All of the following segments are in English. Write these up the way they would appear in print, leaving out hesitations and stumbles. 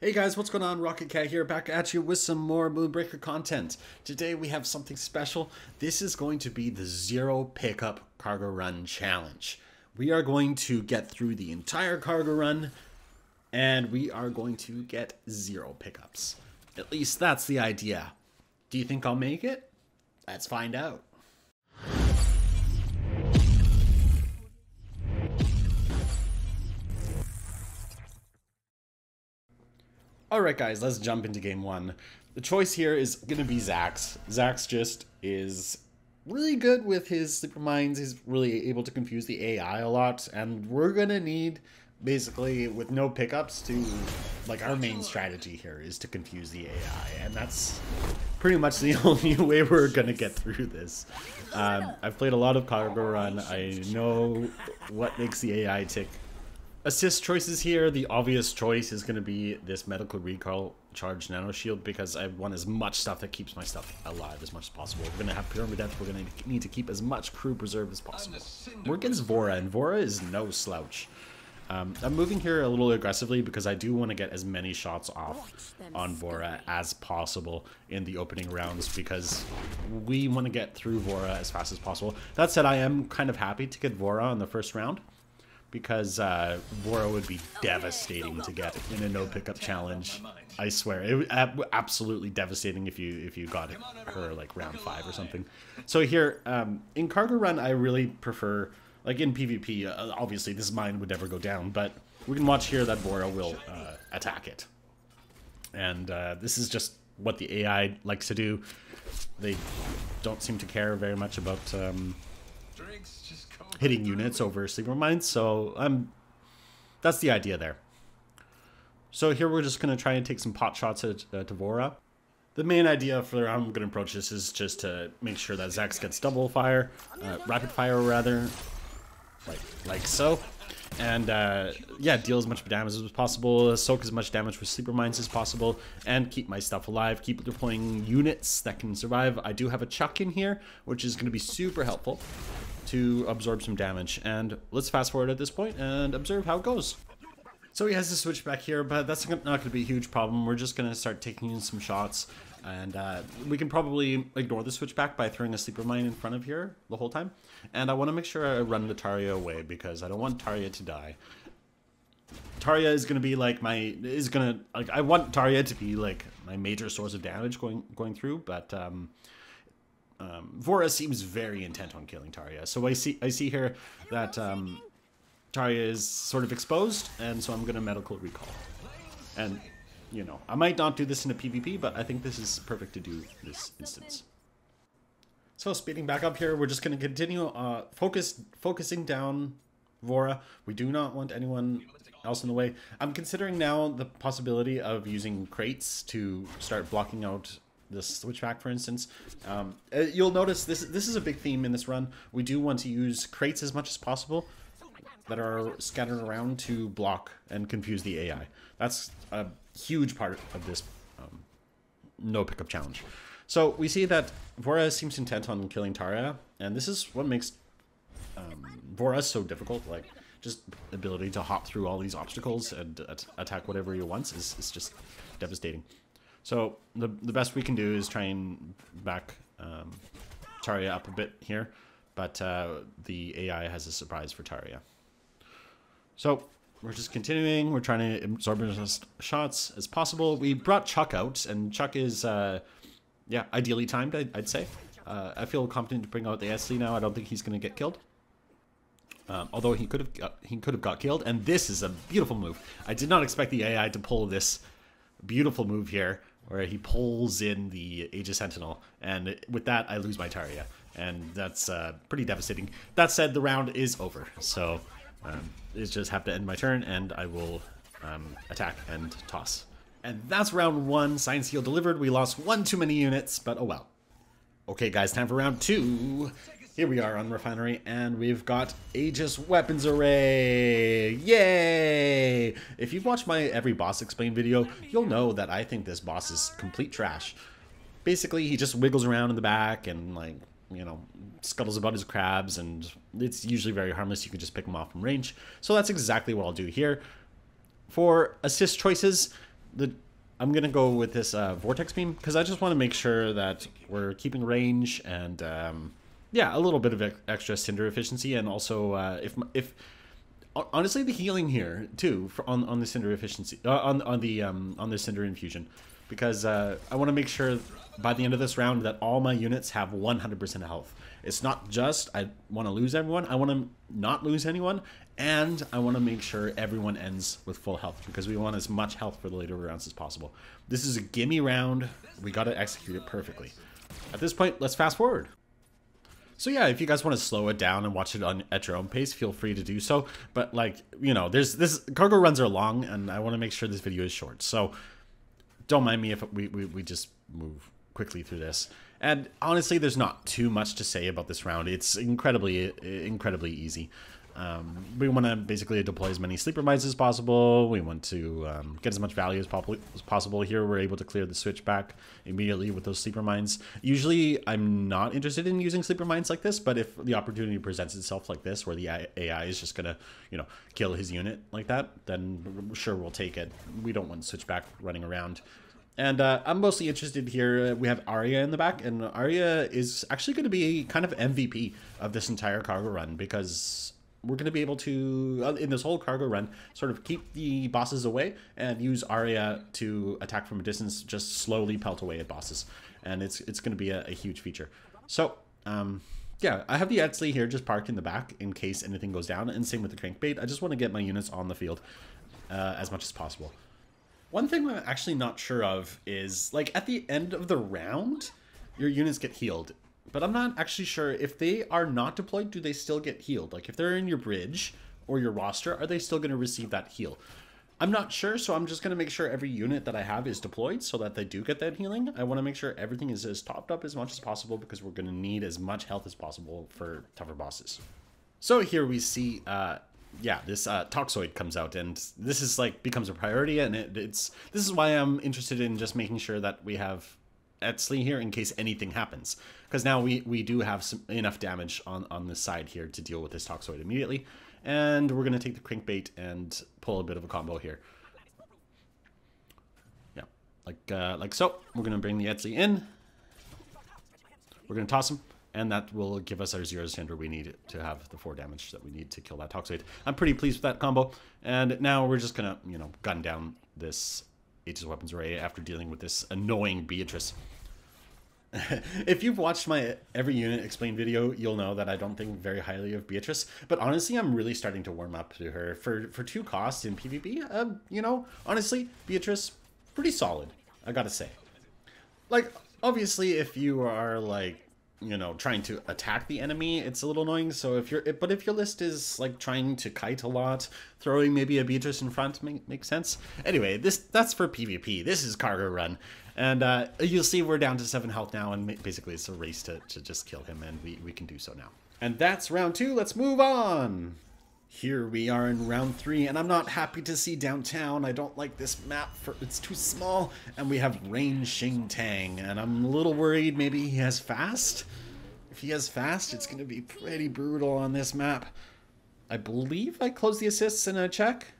Hey guys, what's going on? Rocket Cat here, back at you with some more Moonbreaker content. Today we have something special. This is going to be the Zero Pickup Cargorun Challenge. We are going to get through the entire Cargorun, and we are going to get 0 pickups. At least that's the idea. Do you think I'll make it? Let's find out. Alright guys, let's jump into game 1. The choice here is going to be Zax. Zax just is really good with his Sleeper Mines. He's really able to confuse the AI a lot. And we're going to need, basically, with no pickups, to, like, our main strategy here is to confuse the AI. And that's pretty much the only way we're going to get through this. I've played a lot of Cargorun. I know what makes the AI tick. Assist choices here, the obvious choice is going to be this medical recall charge nano shield because I want as much stuff that keeps my stuff alive as much as possible. We're going to have pyramid death, we're going to need to keep as much crew preserve as possible. We're against Vora, and Vora is no slouch. I'm moving here a little aggressively because I do want to get as many shots off on Vora as possible in the opening rounds because we want to get through Vora as fast as possible. That said, I am kind of happy to get Vora in the first round, because Vora would be devastating to get in a no pickup challenge. I swear, it would absolutely devastating if you got her like round 5 or something. So here in Cargorun, I really prefer, like in PvP, obviously this mine would never go down, but we can watch here that Vora will attack it, and this is just what the AI likes to do. They don't seem to care very much about hitting units over Sleeper Mines, so that's the idea there. So here we're just going to try and take some pot shots at Vora. The main idea for how I'm going to approach this is just to make sure that Zax gets double fire, rapid fire rather, like so. And yeah, deal as much damage as possible, soak as much damage with Sleeper Mines as possible, and keep my stuff alive, keep deploying units that can survive. I do have a Chuck in here, which is going to be super helpful to absorb some damage. And let's fast forward at this point and observe how it goes. So he has to switch back here, but that's not going to be a huge problem. We're just going to start taking in some shots, and we can probably ignore the switchback by throwing a Sleeper Mine in front of here the whole time. And I want to make sure I run the Tarja away because I don't want Tarja to die. Tarja is going to be like I want Tarja to be like my major source of damage going through, but Vora seems very intent on killing Tarja. So I see here that Tarja is sort of exposed, and so I'm going to medical recall. And you know, I might not do this in a PvP, but I think this is perfect to do this instance. So speeding back up here, we're just going to continue focusing down Vora. We do not want anyone else in the way. I'm considering now the possibility of using crates to start blocking out this switchback, for instance. You'll notice this is a big theme in this run. We do want to use crates as much as possible that are scattered around to block and confuse the AI. That's a huge part of this no pickup challenge. So we see that Vora seems intent on killing Tarja, and this is what makes Vora so difficult. Like, just the ability to hop through all these obstacles and attack whatever he wants is just devastating. So the best we can do is try and back Tarja up a bit here, but the AI has a surprise for Tarja. So we're just continuing. We're trying to absorb as much shots as possible. We brought Chuck out, and Chuck is yeah, ideally timed, I'd say. I feel confident to bring out the SC now. I don't think he's going to get killed. Although he could have got killed, and this is a beautiful move. I did not expect the AI to pull this beautiful move here, where he pulls in the Aegis Sentinel, and with that I lose my Tarja, and that's pretty devastating. That said, the round is over, so it's just have to end my turn, and I will attack and toss. And that's round 1. Science Seal delivered. We lost one too many units, but oh well. Okay guys, time for round 2. Here we are on Refinery, and we've got Aegis Weapons Array! Yay! If you've watched my Every Boss Explained video, you'll know that I think this boss is complete trash. Basically, he just wiggles around in the back and, like, you know, scuttles about his crabs, and it's usually very harmless. You can just pick him off from range. So that's exactly what I'll do here. For assist choices, I'm gonna go with this vortex beam because I just want to make sure that we're keeping range and yeah, a little bit of extra cinder efficiency, and also if honestly the healing here too on the cinder efficiency on the cinder infusion, because I want to make sure by the end of this round that all my units have 100% health. It's not just I want to lose everyone, I want to not lose anyone, and I want to make sure everyone ends with full health because we want as much health for the later rounds as possible. This is a gimme round. We got to execute it perfectly. At this point, let's fast forward. So yeah, if you guys want to slow it down and watch it at your own pace, feel free to do so. But like, you know, cargo runs are long, and I want to make sure this video is short. So don't mind me if we just move quickly through this. And honestly, there's not too much to say about this round. It's incredibly easy. We want to basically deploy as many sleeper mines as possible. We want to get as much value as possible. Here we're able to clear the switch back immediately with those sleeper mines. Usually I'm not interested in using sleeper mines like this, but if the opportunity presents itself like this, where the AI is just gonna, you know, kill his unit like that, then sure, we'll take it. We don't want switch back running around. And I'm mostly interested here. We have Arya in the back, and Arya is actually going to be kind of MVP of this entire cargo run, because we're going to be able to, in this whole cargo run, sort of keep the bosses away and use Arya to attack from a distance, just slowly pelt away at bosses. And it's going to be a huge feature. So, yeah, I have the Etzli here just parked in the back in case anything goes down, and same with the crankbait. I just want to get my units on the field as much as possible. One thing I'm actually not sure of is, like, at the end of the round, your units get healed. But I'm not actually sure if they are not deployed, do they still get healed? Like, if they're in your bridge or your roster, are they still going to receive that heal? I'm not sure, so I'm just going to make sure every unit that I have is deployed so that they do get that healing. I want to make sure everything is as topped up as much as possible, because we're going to need as much health as possible for tougher bosses. So here we see... yeah, this Toxoid comes out, and this is like becomes a priority, and this is why I'm interested in just making sure that we have Etzli here in case anything happens, because now we do have enough damage on this side here to deal with this Toxoid immediately, and we're gonna take the crankbait and pull a bit of a combo here. Yeah, like so. We're gonna bring the Etzli in. We're gonna toss him. And that will give us our 0 cinder we need to have the 4 damage that we need to kill that Toxoid. I'm pretty pleased with that combo. And now we're just gonna, you know, gun down this Aegis Weapons Array after dealing with this annoying Beatrice. If you've watched my every unit explain video, you'll know that I don't think very highly of Beatrice. But honestly, I'm really starting to warm up to her. For 2 costs in PvP, you know, honestly, Beatrice, pretty solid, I gotta say. Like, obviously, if you are, like, you know, trying to attack the enemy, it's a little annoying. So if your list is like trying to kite a lot, throwing maybe a Beatrice in front makes sense. Anyway, that's for PvP. This is Cargo Run, and you'll see we're down to 7 health now, and basically it's a race to just kill him, and we can do so now. And that's round 2. Let's move on. Here we are in round 3, and I'm not happy to see downtown. I don't like this map, it's too small, and we have Rain Xing Tang, and I'm a little worried maybe he has fast. If he has fast, it's going to be pretty brutal on this map. I believe I close the assists and I check.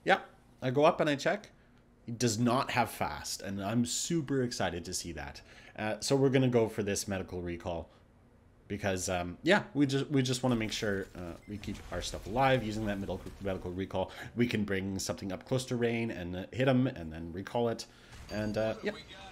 Yep, I go up and I check. He does not have fast, and I'm super excited to see that. So we're going to go for this medical recall. Because, yeah, we just want to make sure we keep our stuff alive using that medical recall. We can bring something up close to Rain and hit him and then recall it. And, yeah.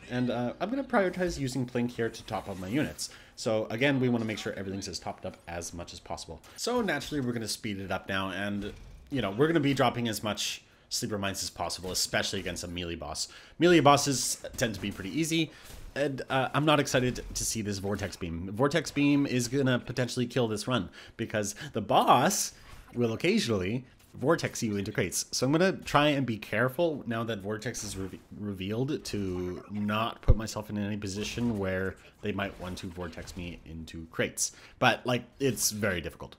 And I'm going to prioritize using Plink here to top up my units. So, again, we want to make sure everything's as topped up as much as possible. So, naturally, we're going to speed it up now. And, you know, we're going to be dropping as much sleeper mines as possible, especially against a melee boss. Melee bosses tend to be pretty easy. And I'm not excited to see this Vortex Beam. Vortex Beam is going to potentially kill this run, because the boss will occasionally vortex you into crates. So I'm going to try and be careful now that Vortex is revealed to not put myself in any position where they might want to vortex me into crates. But, like, it's very difficult.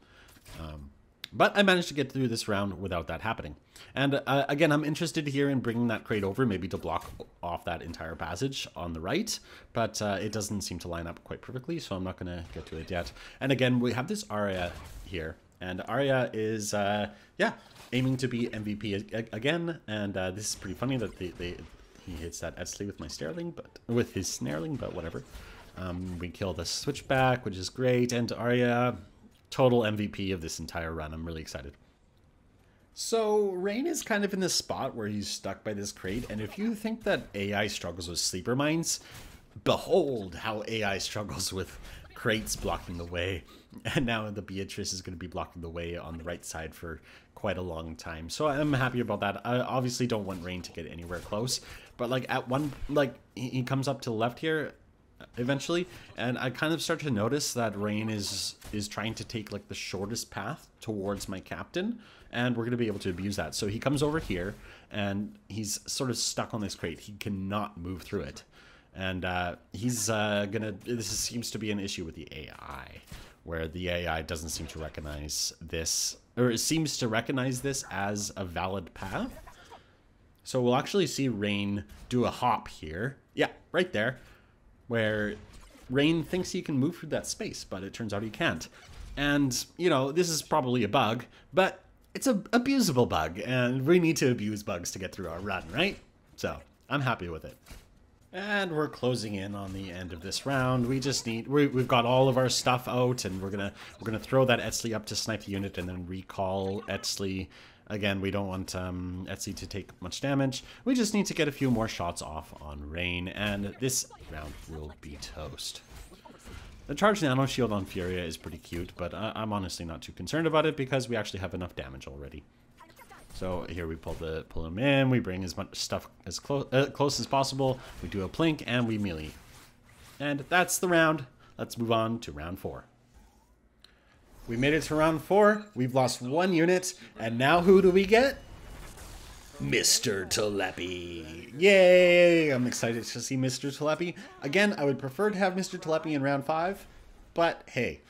But I managed to get through this round without that happening. And again, I'm interested here in bringing that crate over, maybe to block off that entire passage on the right. But it doesn't seem to line up quite perfectly, so I'm not going to get to it yet. And again, we have this Arya here. And Arya is, yeah, aiming to be MVP again. And this is pretty funny that he hits that Etzli with my Sterling, but with his Snarling, but whatever. We kill the Switchback, which is great. And Arya, total MVP of this entire run. I'm really excited. So Rain is kind of in this spot where he's stuck by this crate, and if you think that AI struggles with sleeper mines, behold how AI struggles with crates blocking the way. And now the Beatrice is going to be blocking the way on the right side for quite a long time. So I'm happy about that. I obviously don't want Rain to get anywhere close, but like at one, like he comes up to the left here eventually, and I kind of start to notice that Rain is trying to take like the shortest path towards my captain, and we're going to be able to abuse that. So he comes over here and he's sort of stuck on this crate. He cannot move through it, and he's this seems to be an issue with the AI, where the AI doesn't seem to recognize this, or it seems to recognize this as a valid path. So we'll actually see Rain do a hop here, yeah, right there, where Rain thinks he can move through that space, but it turns out he can't. And, you know, this is probably a bug, but it's an abusable bug, and we need to abuse bugs to get through our run, right? So, I'm happy with it. And we're closing in on the end of this round. We just need, we've got all of our stuff out, and we're gonna throw that Etzli up to snipe the unit and then recall Etzli. Again, we don't want Etzli to take much damage. We just need to get a few more shots off on Rain, and this round will be toast. The charged nano shield on Furia is pretty cute, but I'm honestly not too concerned about it because we actually have enough damage already. So here we pull him in, we bring as much stuff as close as possible, we do a plink, and we melee. And that's the round. Let's move on to round 4. We made it to round 4, we've lost 1 unit, and now who do we get? Mr. Telepi. Yay! I'm excited to see Mr. Telepi. Again, I would prefer to have Mr. Telepi in round 5, but hey,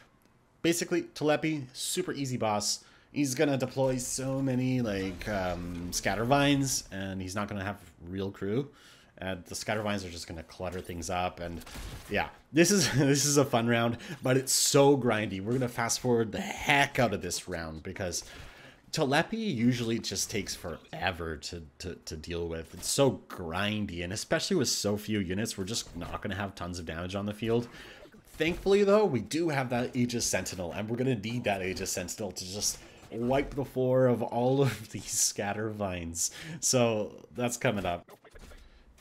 basically Telepi, super easy boss. He's gonna deploy so many like scatter vines, and he's not gonna have real crew. And the scatter vines are just gonna clutter things up, and yeah, this is a fun round, but it's so grindy. We're gonna fast forward the heck out of this round because Telepi usually just takes forever to deal with. It's so grindy, and especially with so few units, we're just not going to have tons of damage on the field. Thankfully, though, we do have that Aegis Sentinel, and we're going to need that Aegis Sentinel to just wipe the floor of all of these scatter vines. So that's coming up.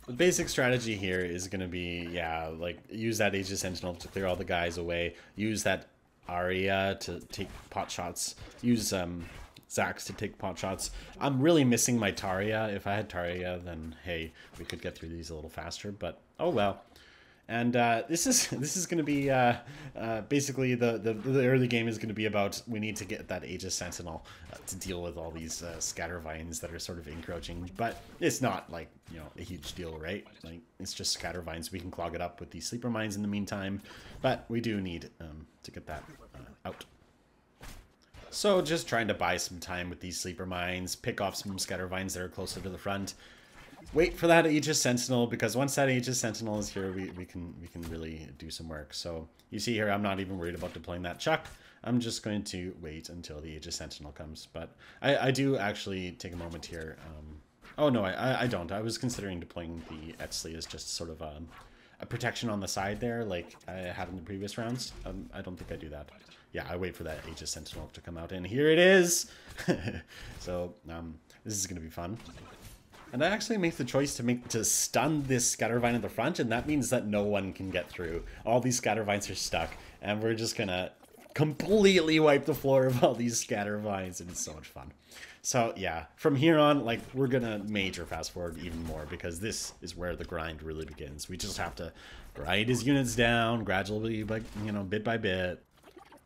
The basic strategy here is going to be, yeah, like use that Aegis Sentinel to clear all the guys away. Use that Arya to take pot shots. Use Zax to take pot shots. I'm really missing my Tarja. If I had Tarja, then hey, we could get through these a little faster, but oh well. And this is going to be basically the early game is going to be about we need to get that Aegis Sentinel to deal with all these scatter vines that are sort of encroaching, but it's not like, you know, a huge deal, right? Like it's just scatter vines. We can clog it up with these sleeper mines in the meantime, but we do need to get that out. So just trying to buy some time with these sleeper mines, pick off some scatter vines that are closer to the front. Wait for that Aegis Sentinel, because once that Aegis Sentinel is here, we can really do some work. So you see here, I'm not even worried about deploying that Chuck. I'm just going to wait until the Aegis Sentinel comes. But I do actually take a moment here. Oh no, I don't. I was considering deploying the Etzli as just sort of a protection on the side there, like I had in the previous rounds. I don't think I do that. Yeah, I wait for that Aegis Sentinel to come out, and here it is. So this is going to be fun. And I actually make the choice to stun this scattervine at the front, and that means that no one can get through. All these scattervines are stuck, and we're just gonna completely wipe the floor of all these scattervines, and it's so much fun. So yeah, from here on, like, we're gonna major fast forward even more, because this is where the grind really begins. We just have to grind his units down gradually, like, you know, bit by bit.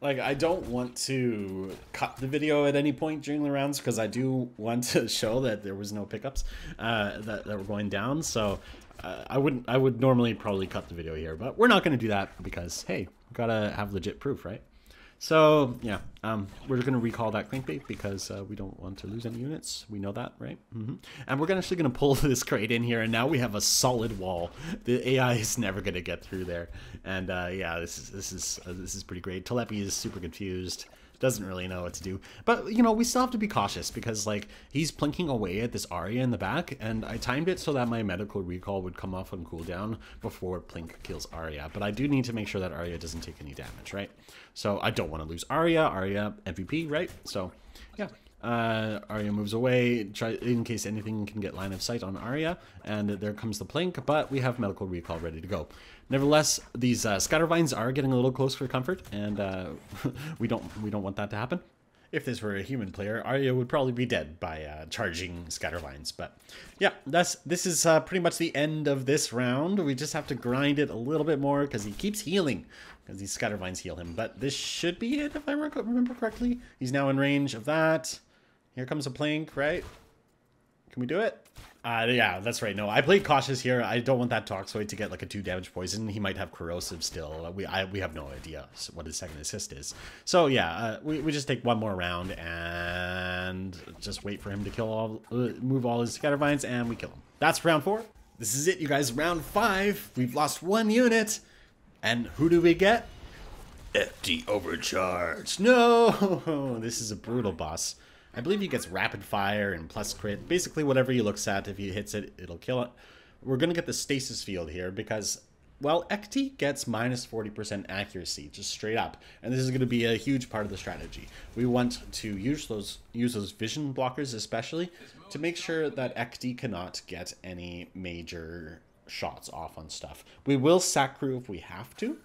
Like, I don't want to cut the video at any point during the rounds, because I do want to show that there was no pickups that were going down. So I would normally probably cut the video here, but we're not going to do that because, hey, we've got to have legit proof, right? So yeah, we're going to recall that crankbait because we don't want to lose any units. We know that, right? And we're actually going to pull this crate in here, and now we have a solid wall. The AI is never going to get through there. And yeah, this is pretty great. Telepi is super confused. doesn't really know what to do. But, you know, we still have to be cautious because, like, he's plinking away at this Arya in the back, and I timed it so that my medical recall would come off on cooldown before Plink kills Arya. But I do need to make sure that Arya doesn't take any damage, right? So I don't want to lose Arya. Arya MVP, right? So, yeah. Arya moves away, in case anything can get line of sight on Arya, and there comes the Plink, but we have medical recall ready to go. Nevertheless, these Scattervines are getting a little close for comfort, and we don't want that to happen. If this were a human player, Arya would probably be dead by charging Scattervines. But yeah, this is pretty much the end of this round. We just have to grind it a little bit more because he keeps healing, because these Scattervines heal him. But this should be it if I remember correctly. He's now in range of that. Here comes a Plink, right? Can we do it? Yeah, that's right. No, I played cautious here. I don't want that Toxoid to get like a 2 damage poison. He might have corrosive still. We have no idea what his second assist is. So yeah, we just take one more round and just wait for him to kill move all his Scattervines, and we kill him. That's round 4. This is it, you guys. Round 5. We've lost 1 unit. And who do we get? FD overcharged. No! This is a brutal boss. I believe he gets rapid fire and plus crit. Basically, whatever he looks at, if he hits it, it'll kill it. We're going to get the stasis field here because, well, Ekti gets minus 40% accuracy, just straight up. And this is going to be a huge part of the strategy. We want to use those vision blockers especially to make sure that Ekti cannot get any major shots off on stuff. We will sack crew if we have to.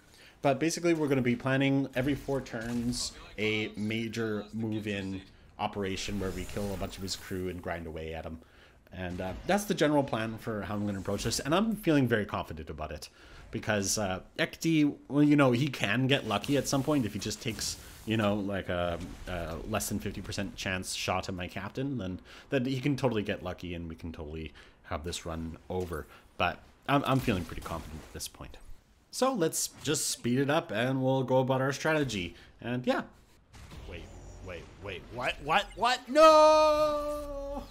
But basically, we're going to be planning every 4 turns a major move-in operation where we kill a bunch of his crew and grind away at him. And that's the general plan for how I'm going to approach this. And I'm feeling very confident about it. Because Ekti, well, you know, he can get lucky at some point if he just takes, you know, like a less than 50% chance shot at my captain. Then he can totally get lucky and we can totally have this run over. But I'm feeling pretty confident at this point. So let's just speed it up and we'll go about our strategy. And yeah. Wait, what? No!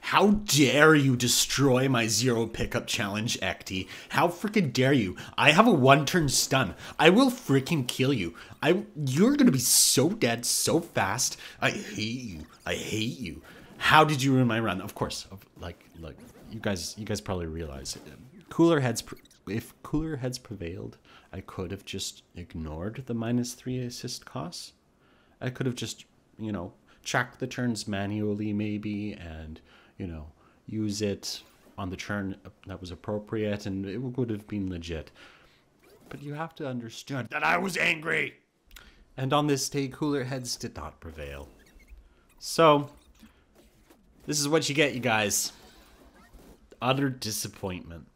How dare you destroy my 0 pickup challenge, Ekti? How freaking dare you? I have a 1-turn stun. I will freaking kill you. You're gonna be so dead so fast. I hate you. I hate you. How did you ruin my run? Of course, like you guys probably realize if cooler heads prevailed, I could have just ignored the -3 assist costs. I could have just, you know, tracked the turns manually maybe and, you know, use it on the turn that was appropriate and it would have been legit. But you have to understand that I was angry. And on this day, cooler heads did not prevail. So this is what you get, you guys. Utter disappointment.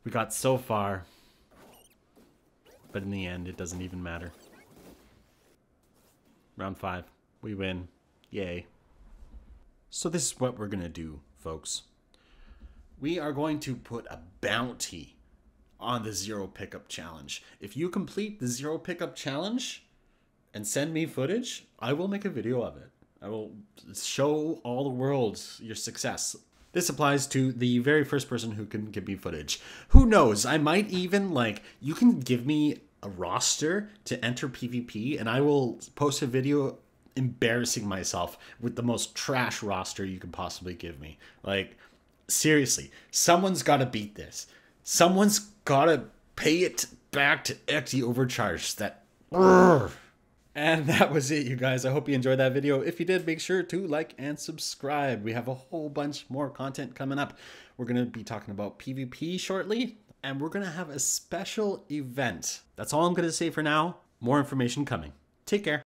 We got so far, but in the end, it doesn't even matter. Round 5, we win. Yay. So this is what we're gonna do, folks. We are going to put a bounty on the 0 pickup challenge. If you complete the 0 pickup challenge and send me footage, I will make a video of it. I will show all the world your success. This applies to the very first person who can give me footage. Who knows? I might even, like, you can give me a roster to enter PvP and I will post a video embarrassing myself with the most trash roster you could possibly give me. Like, seriously, someone's got to beat this. Someone's got to pay it back to Ekti Overcharged. That... And that was it, you guys. I hope you enjoyed that video. If you did, make sure to like and subscribe. We have a whole bunch more content coming up. We're going to be talking about PvP shortly, and we're going to have a special event. That's all I'm going to say for now. More information coming. Take care.